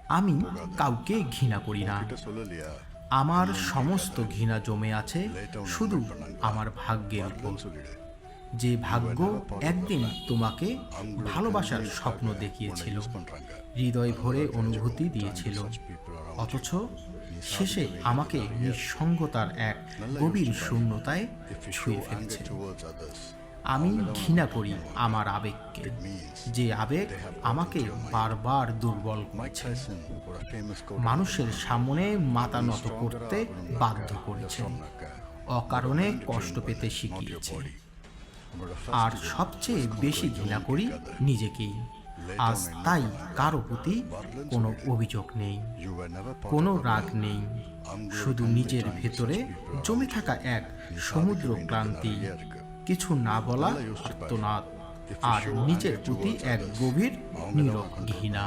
আমি কাউকে ঘৃণা করি না। আমার সমস্ত ঘৃণা জমে আছে শুধু আমার ভাগ্যের উপর। যে ভাগ্য একদিন তোমাকে ভালোবাসার স্বপ্ন দেখিয়েছিল, হৃদয় ভরে অনুভূতি দিয়েছিল, অথচ শেষে আমাকে নিঃসঙ্গতার এক গভীর শূন্যতায় ছুঁয়ে ফেলছে। আমি ঘৃণা করি আমার আবেগকে, যে আবেগ আমাকে বারবার দুর্বল করেছে, মানুষের সামনে মাথা নত করতে বাধ্য করেছে, অকারণে কষ্ট পেতে শিখিয়েছে। আর সবচেয়ে বেশি ঘৃণা করি নিজেকেই। আজ তাই কারো প্রতি কোনো অভিযোগ নেই, কোনো রাগ নেই, শুধু নিজের ভেতরে জমে থাকা এক সমুদ্র ক্লান্তি, কিছু না বলা আর্তনাদ, আর নিজের প্রতি এক গভীর নীরব ঘৃণা।